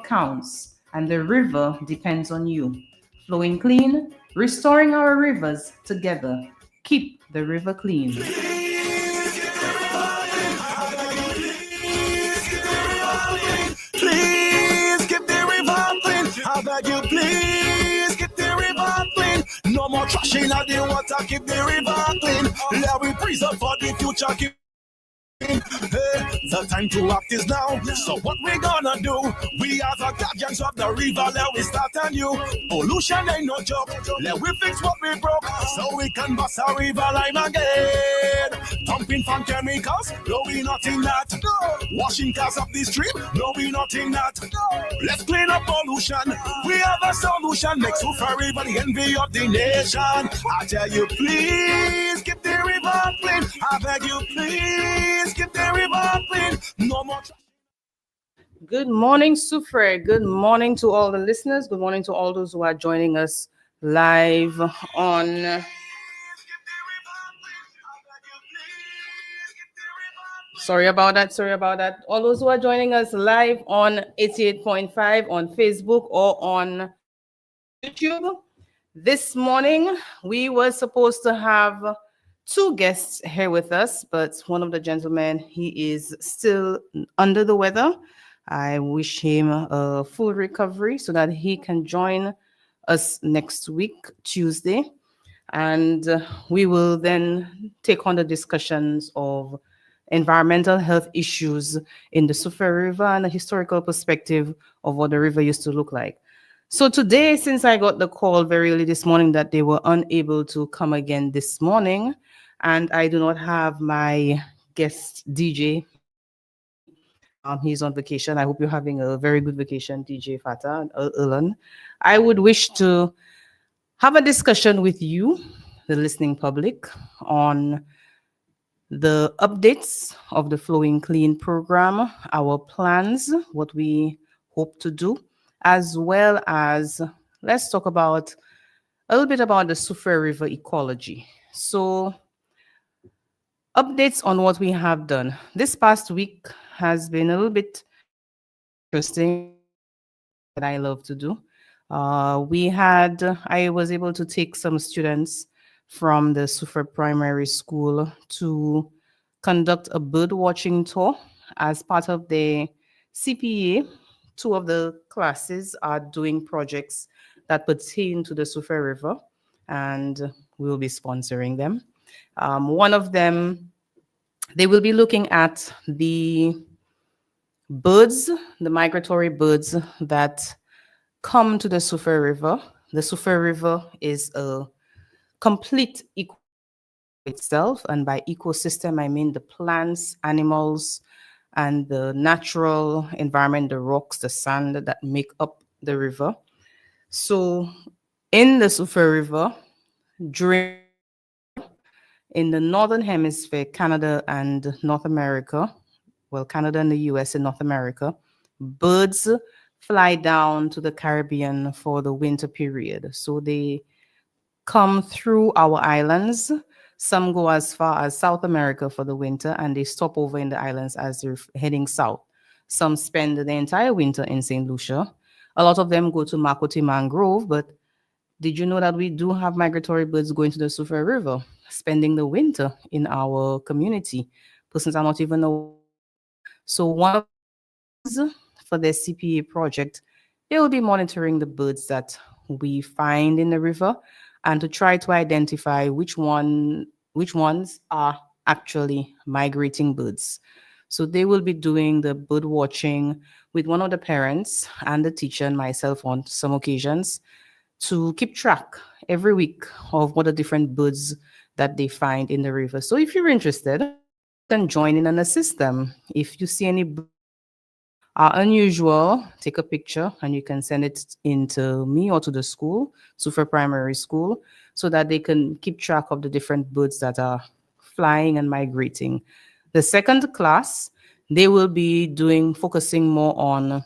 counts, and the river depends on you. Flowing clean, restoring our rivers together. Keep the river clean. Please keep the river clean. I beg you, please keep the river clean. No more trash in the water, keep the river clean. Let we preserve for the future, keep. Hey, the time to act is now. So what we gonna do? We are the guardians of the river. Let we start anew. Pollution ain't no joke. Let we fix what we broke, so we can bust our river line again. Dumping from chemicals, no we not in that. Washing cars up the stream, no we not in that. Let's clean up pollution. We have a solution. Make Sufa River the envy of the nation. I tell you, please keep the river clean. I beg you, please. Keep the river clean. No more. Good morning, Sufre. Good morning to all the listeners. Good morning to all those who are joining us live on. Sorry about that. All those who are joining us live on 88.5 on Facebook or on YouTube. This morning, we were supposed to have two guests here with us, but one of the gentlemen, he is still under the weather. I wish him a full recovery so that he can join us next week, Tuesday. And we will then take on the discussions of environmental health issues in the Sufa River and a historical perspective of what the river used to look like. So today, since I got the call very early this morning that they were unable to come again this morning, and I do not have my guest DJ. He's on vacation. I hope you're having a very good vacation, DJ Fatah and Ulan. I would wish to have a discussion with you, the listening public, on the updates of the Flowing Clean program, our plans, what we hope to do, as well as let's talk about a little bit about the Sufa River ecology. So updates on what we have done. This past week has been a little bit interesting that I love to do. I was able to take some students from the Sufa Primary School to conduct a bird watching tour as part of the CPA. Two of the classes are doing projects that pertain to the Sufa River, and we'll be sponsoring them. One of them, they will be looking at the birds, the migratory birds that come to the Sufa River. The Sufa River is a complete ecosystem itself, and by ecosystem, I mean the plants, animals, and the natural environment, the rocks, the sand that make up the river. So in the Sufa River, during in the Northern Hemisphere, Canada and North America, well, Canada and the US and North America, birds fly down to the Caribbean for the winter period. So they come through our islands. Some go as far as South America for the winter, and they stop over in the islands as they're heading south. Some spend the entire winter in St. Lucia. A lot of them go to Makoti Mangrove, but did you know that we do have migratory birds going to the Sufa River, spending the winter in our community? Persons are not even aware. So one of these, for the CPA project, they will be monitoring the birds that we find in the river and to try to identify which ones are actually migrating birds. So they will be doing the bird watching with one of the parents and the teacher and myself on some occasions to keep track every week of what the different birds that they find in the river. So if you're interested, you can join in and assist them. If you see any birds are unusual, take a picture and you can send it in to me or to the school, Sufa Primary School, so that they can keep track of the different birds that are flying and migrating. The second class, they will be focusing more on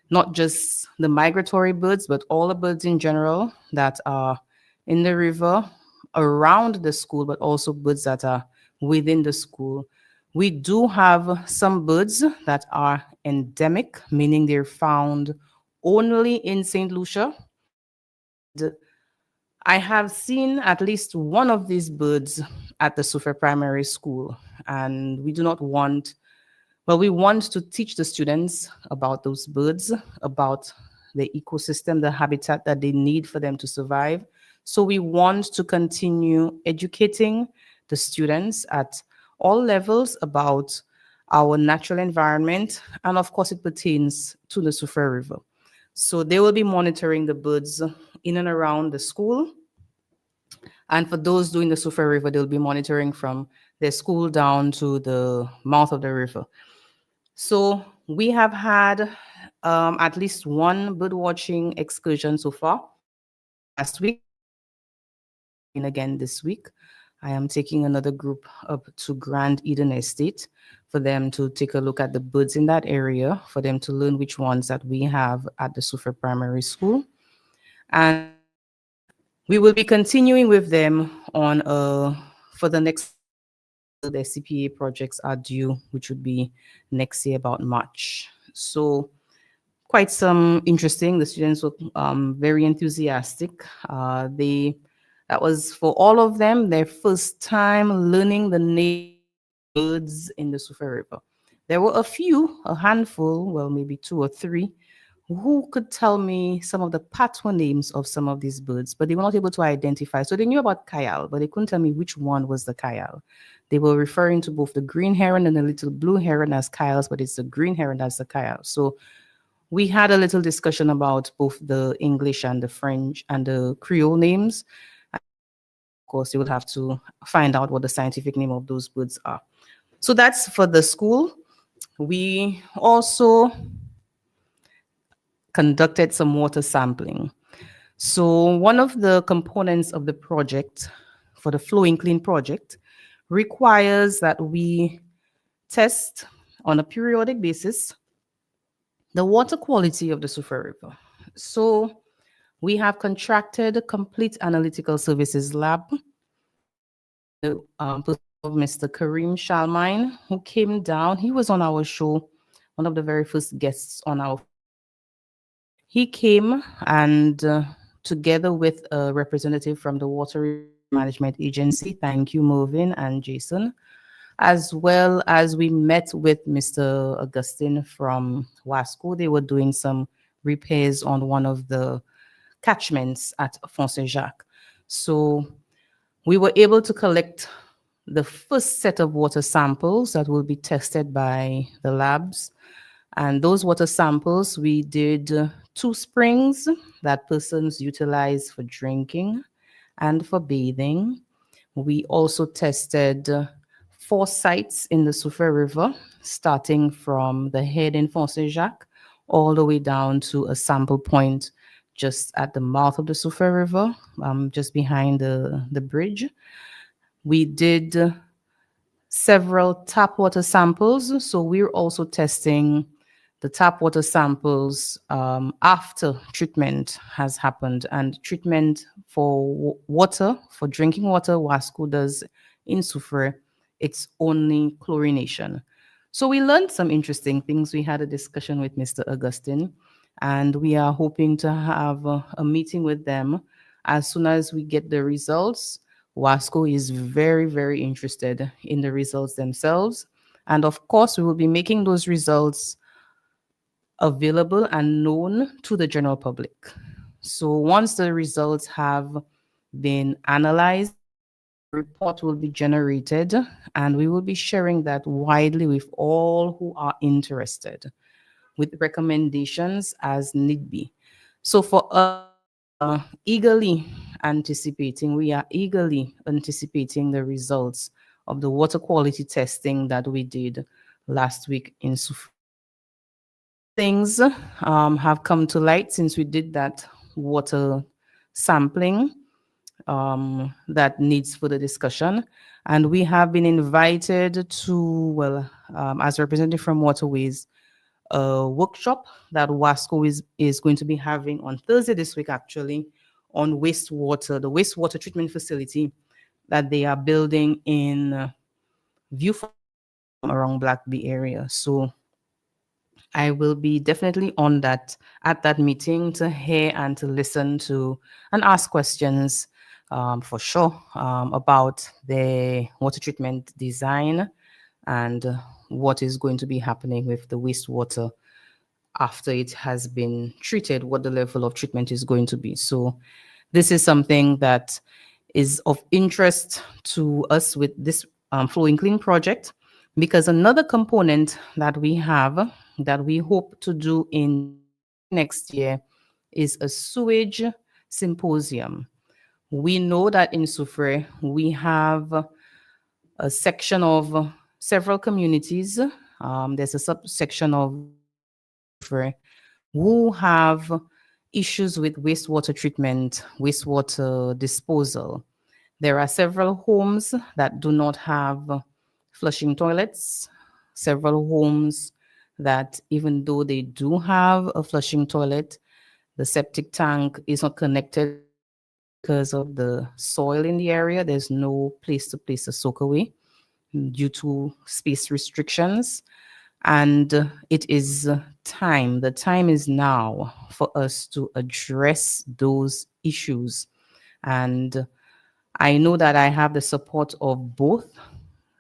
not just the migratory birds, but all the birds in general that are in the river around the school, but also birds that are within the school. We do have some birds that are endemic, meaning they're found only in St. Lucia. I have seen at least one of these birds at the Sufer Primary School, and we do not want, well, we want to teach the students about those birds, about the ecosystem, the habitat that they need for them to survive. So we want to continue educating the students at all levels about our natural environment, and of course it pertains to the Sufer River. So they will be monitoring the birds in and around the school. And for those doing the Sufer River, they'll be monitoring from their school down to the mouth of the river. So we have had at least one bird watching excursion so far. Last week, and again this week, I am taking another group up to Grand Eden Estate for them to take a look at the birds in that area, for them to learn which ones that we have at the Sufer Primary School. And we will be continuing with them on for the next, the CPA projects are due, which would be next year about March. So quite some interesting. The students were very enthusiastic. That was for all of them their first time learning the name of birds in the Sufer River. There were a handful, well, maybe 2 or 3, who could tell me some of the patois names of some of these birds, but they were not able to identify. So they knew about Kayal, but they couldn't tell me which one was the Kayal. They were referring to both the green heron and the little blue heron as Kayals, but it's the green heron that's the Kayal. So we had a little discussion about both the English and the French and the Creole names. Of course, you will have to find out what the scientific name of those birds are. So that's for the school. We also conducted some water sampling. So one of the components of the project, for the Flowing Clean project, requires that we test on a periodic basis the water quality of the Sufer River. So we have contracted a complete analytical services lab, person of Mr. Kareem Shalmine, who came down. He was on our show, one of the very first guests on our. He came and together with a representative from the Water Management Agency, thank you, Mervyn and Jason, as well as we met with Mr. Augustine from Wasco. They were doing some repairs on one of the catchments at Font Saint-Jacques. So we were able to collect the first set of water samples that will be tested by the labs. And those water samples, we did 2 springs that persons utilize for drinking and for bathing. We also tested 4 sites in the Sufer River, starting from the head in Font Saint-Jacques all the way down to a sample point just at the mouth of the Sufer River, just behind the bridge. We did several tap water samples. So we're also testing the tap water samples after treatment has happened. And treatment for water, for drinking water, Wasco does in Sufer, it's only chlorination. So we learned some interesting things. We had a discussion with Mr. Augustine, and we are hoping to have a meeting with them as soon as we get the results. Wasco is very, very interested in the results themselves. And of course, we will be making those results available and known to the general public. So once the results have been analyzed, a report will be generated, and we will be sharing that widely with all who are interested, with recommendations as need be. So for us, we are eagerly anticipating the results of the water quality testing that we did last week in Sufer. Things have come to light since we did that water sampling that needs further discussion. And we have been invited to, well, as representative from Waterways, a workshop that Wasco is going to be having on Thursday this week, actually, on wastewater, the wastewater treatment facility that they are building in Vieux Fort around Black Bay area. So I will be definitely on that at that meeting to hear and to listen to and ask questions for sure about the water treatment design and what is going to be happening with the wastewater after it has been treated, what the level of treatment is going to be. So this is something that is of interest to us with this Flowing Clean project, because another component that we have that we hope to do in next year is a sewage symposium. We know that in Soufrière we have a section of several communities. There's a subsection of Soufrière who have issues with wastewater treatment, wastewater disposal. There are several homes that do not have flushing toilets, several homes that, even though they do have a flushing toilet, the septic tank is not connected because of the soil in the area. There's no place to place a soak away due to space restrictions. And it is time, the time is now for us to address those issues. And I know that I have the support of both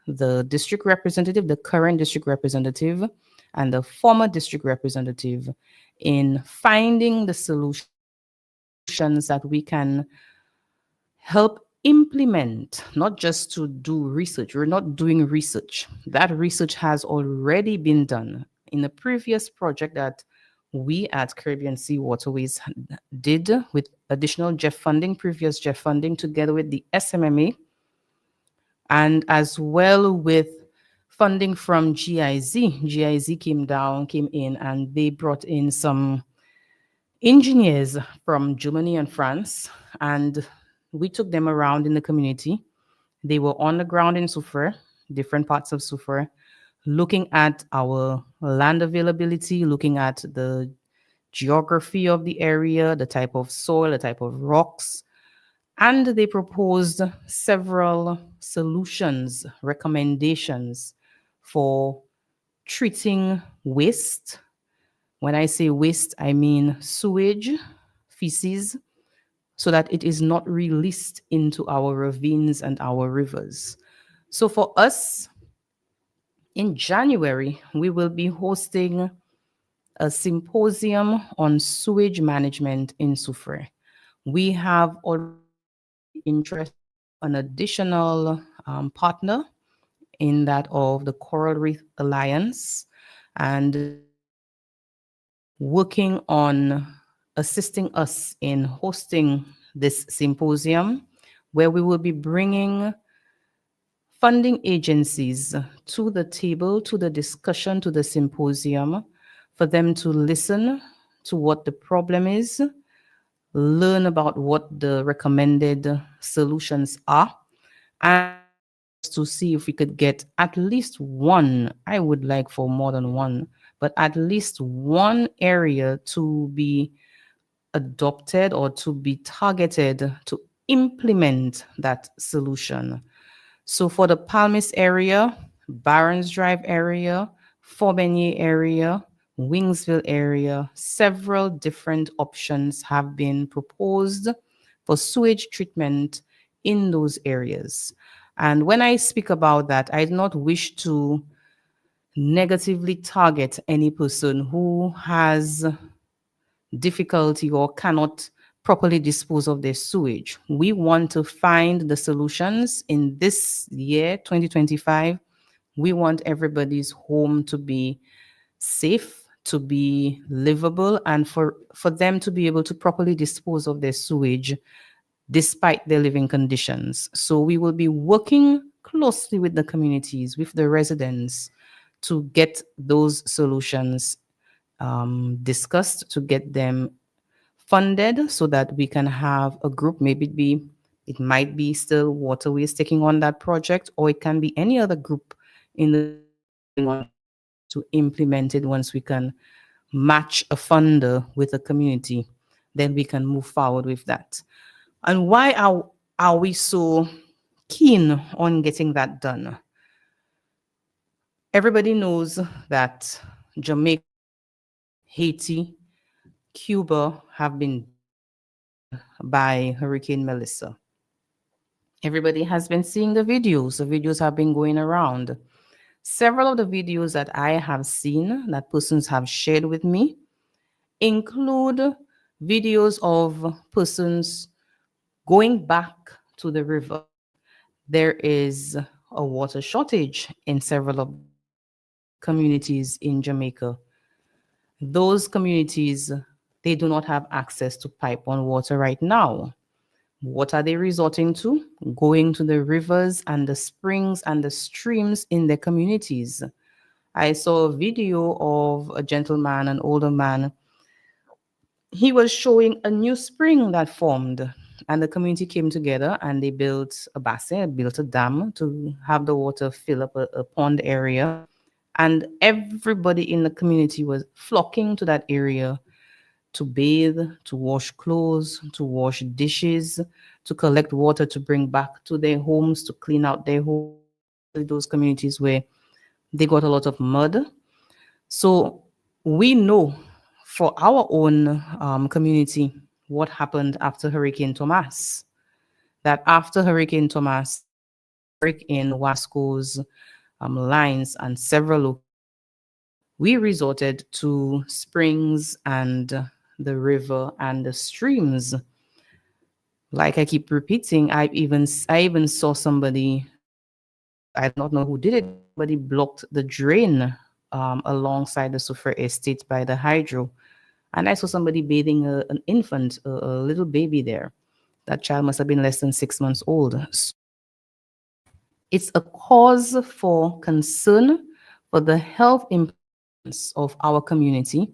the district representative, the current district representative, and the former district representative in finding the solutions that we can help implement, not just to do research. We're not doing research. That research has already been done in the previous project that we at Caribbean Sea Waterways did with additional JEF funding, previous JEF funding, together with the SMMA, and as well with funding from GIZ. GIZ came in, and they brought in some engineers from Germany and France, and we took them around in the community. They were on the ground in Soufrière, different parts of Soufrière, looking at our land availability, looking at the geography of the area, the type of soil, the type of rocks, and they proposed several solutions, recommendations for treating waste. When I say waste, I mean sewage, feces, so that it is not released into our ravines and our rivers. So for us, in January, we will be hosting a symposium on sewage management in Soufrière. We have already interest an additional partner in that of the Coral Reef Alliance, and working on assisting us in hosting this symposium, where we will be bringing funding agencies to the table, to the discussion, to the symposium, for them to listen to what the problem is, learn about what the recommended solutions are, and to see if we could get at least one, I would like for more than one, but at least one area to be adopted or to be targeted to implement that solution. So for the Palmis area, Barons Drive area, Forbenier area, Wingsville area, several different options have been proposed for sewage treatment in those areas. And when I speak about that, I do not wish to negatively target any person who has difficulty or cannot properly dispose of their sewage. We want to find the solutions in this year, 2025. We want everybody's home to be safe, to be livable, and for them to be able to properly dispose of their sewage despite their living conditions. So we will be working closely with the communities, with the residents, to get those solutions discussed, to get them funded, so that we can have a group. Maybe it might be still Waterways taking on that project, or it can be any other group in the to implement it. Once we can match a funder with a community, then we can move forward with that. And why are we so keen on getting that done? Everybody knows that Jamaica Haiti, Cuba have been by Hurricane Melissa. Everybody has been seeing the videos. The videos have been going around. Several of the videos that I have seen that persons have shared with me include videos of persons going back to the river. There is a water shortage in several of communities in Jamaica. Those communities, they do not have access to pipe-on water right now. What are they resorting to? Going to the rivers and the springs and the streams in their communities. I saw a video of a gentleman, an older man. He was showing a new spring that formed, and the community came together and they built a basin, built a dam to have the water fill up a pond area. And everybody in the community was flocking to that area to bathe, to wash clothes, to wash dishes, to collect water to bring back to their homes, to clean out their homes, those communities where they got a lot of mud. So we know for our own community what happened after Hurricane Thomas. That after Hurricane Thomas, break in Wasco's lines and several, we resorted to springs and the river and the streams. Like I keep repeating, I even saw somebody, I don't know who did it, but he blocked the drain alongside the Sufer estate by the hydro. And I saw somebody bathing an infant, a little baby there. That child must have been less than 6 months old. It's a cause for concern for the health importance of our community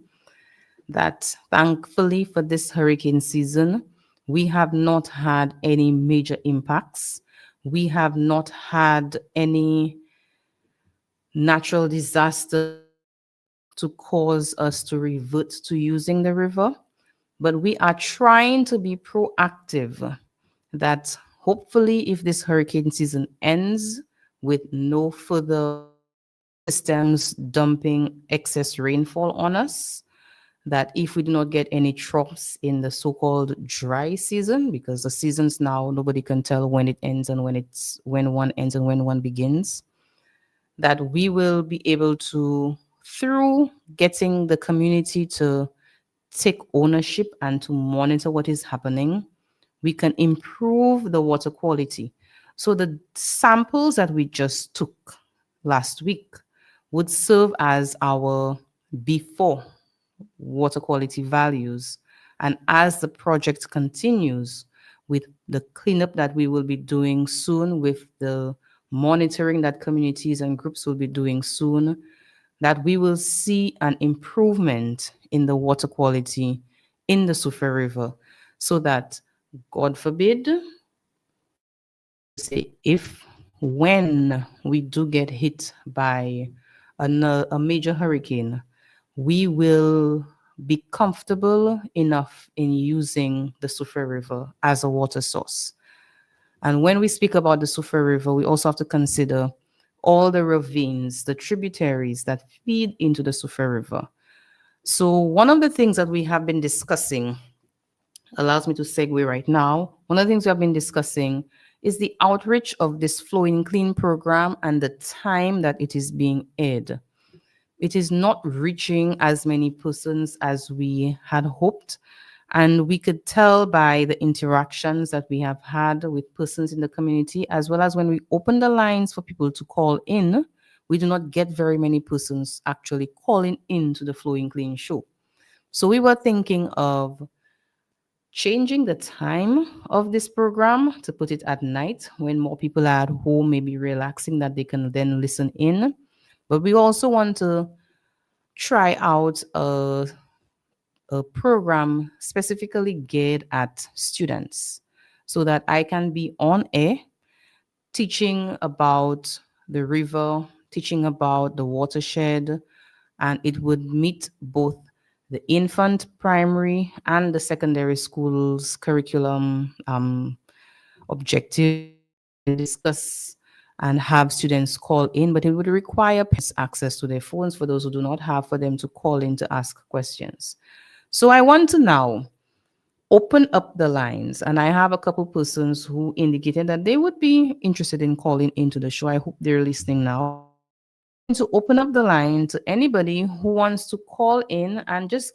that thankfully for this hurricane season, we have not had any major impacts. We have not had any natural disaster to cause us to revert to using the river, but we are trying to be proactive that hopefully if this hurricane season ends with no further systems dumping excess rainfall on us, that if we do not get any troughs in the so-called dry season, because the seasons now nobody can tell when it ends and when one ends and when one begins, that we will be able to, through getting the community to take ownership and to monitor what is happening, we can improve the water quality. So the samples that we just took last week would serve as our before water quality values. And as the project continues with the cleanup that we will be doing soon, with the monitoring that communities and groups will be doing soon, that we will see an improvement in the water quality in the Sufer River, so that, God forbid, say if when we do get hit by a major hurricane, we will be comfortable enough in using the Sufer River as a water source. And when we speak about the Sufer River, we also have to consider all the ravines, the tributaries that feed into the Sufer River. So one of the things that we have been discussing allows me to segue right now. One of the things we have been discussing is the outreach of this Flowing Clean program and the time that it is being aired. It is not reaching as many persons as we had hoped. And we could tell by the interactions that we have had with persons in the community, as well as when we open the lines for people to call in, we do not get very many persons actually calling in to the Flowing Clean show. So we were thinking of changing the time of this program to put it at night when more people are at home, maybe relaxing, that they can then listen in. But we also want to try out a program specifically geared at students so that I can be on air teaching about the river, teaching about the watershed, and it would meet both the infant, primary, and the secondary schools curriculum objective, discuss and have students call in, but it would require parents access to their phones for those who do not have, for them to call in to ask questions. So I want to now open up the lines, and I have a couple persons who indicated that they would be interested in calling into the show. I hope they're listening now. To open up the line to anybody who wants to call in and just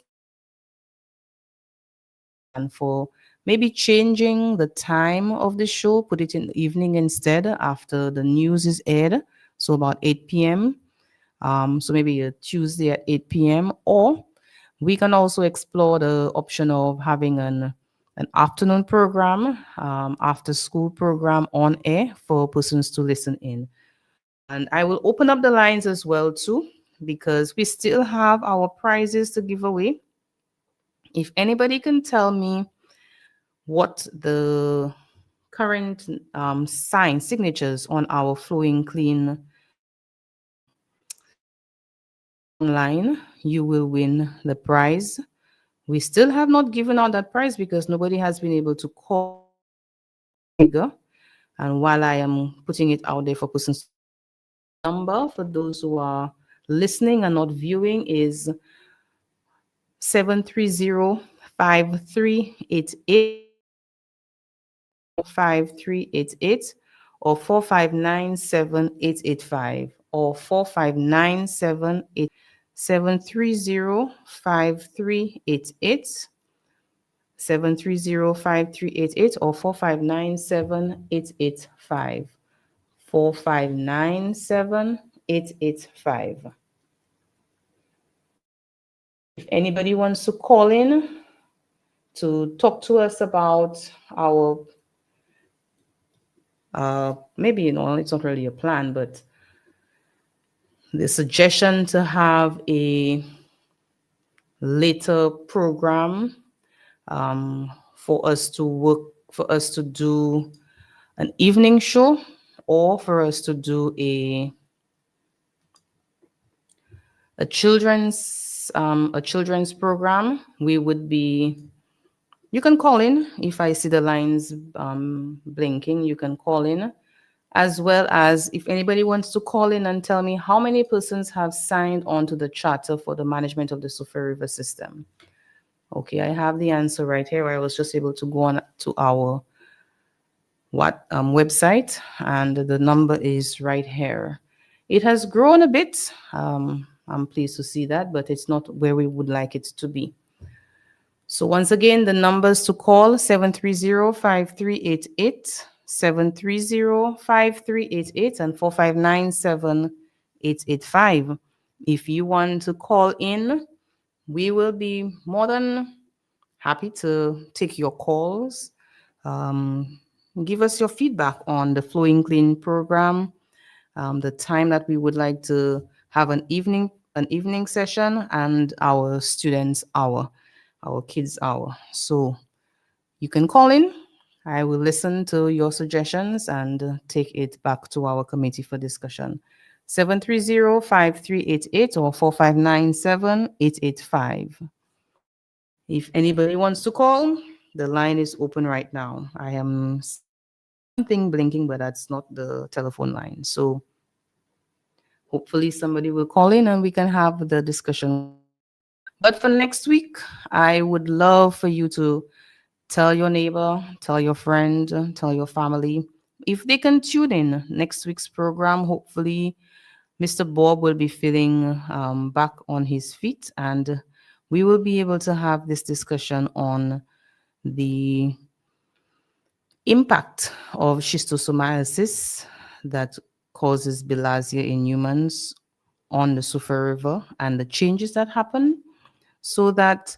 and for maybe changing the time of the show, put it in the evening instead after the news is aired, so about 8 p.m. So maybe a Tuesday at 8 p.m. Or we can also explore the option of having an afternoon program, after school program on air for persons to listen in. And I will open up the lines as well too, because we still have our prizes to give away. If anybody can tell me what the current signatures on our Flowing Clean online, you will win the prize. We still have not given out that prize because nobody has been able to call figure. And while I am putting it out there for persons, number for those who are listening and not viewing is 730-5388 5388 or 459-7885 or 459-78 730-5388 730-5388 or 459-7885 459-7885. If anybody wants to call in to talk to us about our maybe it's not really a plan, but the suggestion to have a later program for us to do an evening show, or for us to do a children's program. You can call in. If I see the lines blinking, you can call in, as well as if anybody wants to call in and tell me how many persons have signed on to the charter for the management of the Soufriere River system. Okay, I have the answer right here. I was just able to go on to our website, and the number is right here. It has grown a bit. I'm pleased to see that, but it's not where we would like it to be. So once again, the numbers to call 730-5388, 730-5388, and 459-7885. If you want to call in, we will be more than happy to take your calls. Give us your feedback on the Flowing Clean program, the time that we would like to have an evening session, and our students hour, our kids hour. So you can call in. I will listen to your suggestions and take it back to our committee for discussion. 730-5388 or 459-7885. If anybody wants to call, the line is open right now. I am something blinking, but that's not the telephone line. So hopefully somebody will call in and we can have the discussion. But for next week, I would love for you to tell your neighbor, tell your friend, tell your family. If they can tune in next week's program, hopefully Mr. Bob will be feeling back on his feet, and we will be able to have this discussion on the impact of schistosomiasis that causes bilharzia in humans on the Soufriere River and the changes that happen, so that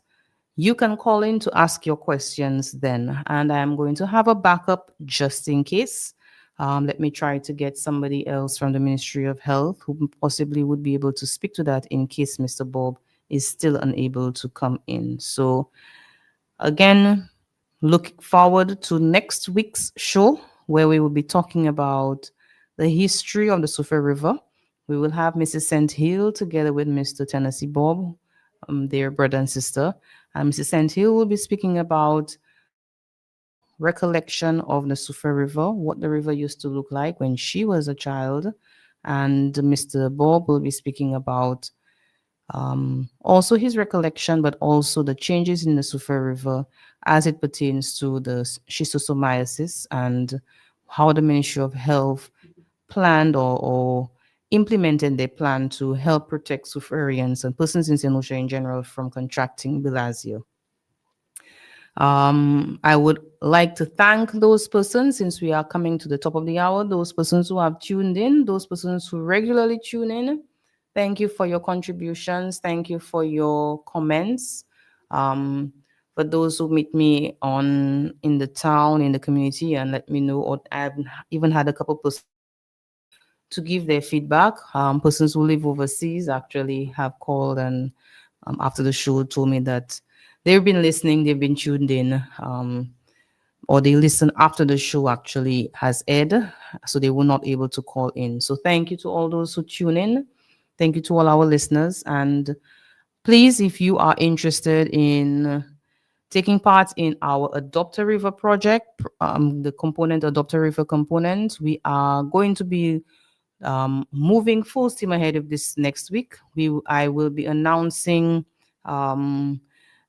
you can call in to ask your questions then. And I'm going to have a backup just in case. Let me try to get somebody else from the Ministry of Health who possibly would be able to speak to that in case Mr. Bob is still unable to come in. So again, look forward to next week's show, where we will be talking about the history of the Soufriere River. We will have Mrs. St. Hill together with Mr. Tennessee Bob, their brother and sister. And Mrs. St. Hill will be speaking about recollection of the Sufa River, what the river used to look like when she was a child. And Mr. Bob will be speaking about also his recollection, but also the changes in the Sufa River as it pertains to the schistosomiasis and how the Ministry of Health planned or implemented their plan to help protect Suferians and persons in St. Lucia in general from contracting bilharzia. I would like to thank those persons, since we are coming to the top of the hour, those persons who have tuned in, those persons who regularly tune in. Thank you for your contributions. Thank you for your comments. For those who meet me in the town, in the community, and let me know, or I've even had a couple persons to give their feedback. Persons who live overseas actually have called and after the show told me that they've been listening, they've been tuned in, or they listen after the show actually has aired, so they were not able to call in. So thank you to all those who tune in. Thank you to all our listeners. And please, if you are interested in taking part in our Adopt a River project, the component, Adopt a River component, we are going to be moving full steam ahead of this next week. I will be announcing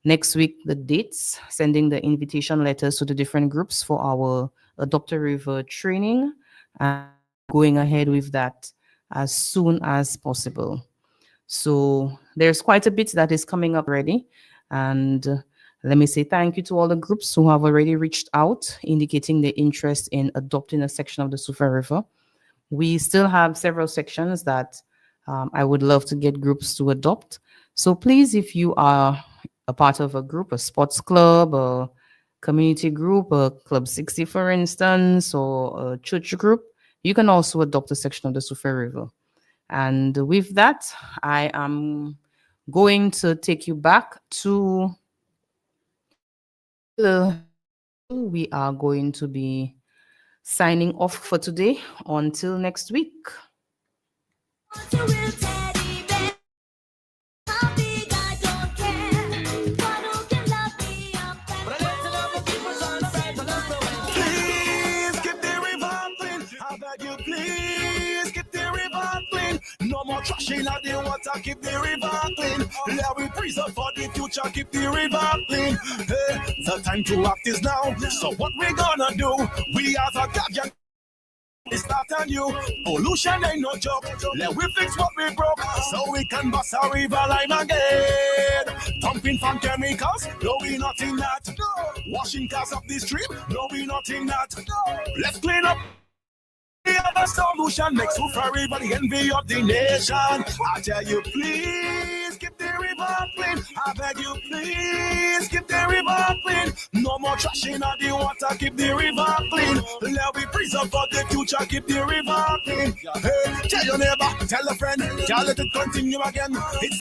next week the dates, sending the invitation letters to the different groups for our Adopt a River training, and going ahead with that as soon as possible. So there's quite a bit that is coming up already. And let me say thank you to all the groups who have already reached out, indicating their interest in adopting a section of the Sufa River. We still have several sections that I would love to get groups to adopt. So please, if you are a part of a group, a sports club, a community group, a Club 60, for instance, or a church group, you can also adopt a section of the Sufa River. And with that, I am going to take you back to we are going to be signing off for today until next week. No more trash in the water, keep the river clean. Let we preserve for the future, keep the river clean. Hey, the time to act is now. So what we gonna do? We are the guardian. It's not on you. Pollution ain't no joke. Let we fix what we broke, so we can bust our river line again. Dumping from chemicals, no, we not in that. Washing cars up the stream, no, we not in that. Let's clean up. The other solution makes Sufa River the envy of the nation. I tell you, please keep the river clean. I beg you, please keep the river clean. No more trash in the water, keep the river clean. Let we preserve for the future, keep the river clean. Hey, tell your neighbor, tell a friend, tell it to continue again. It's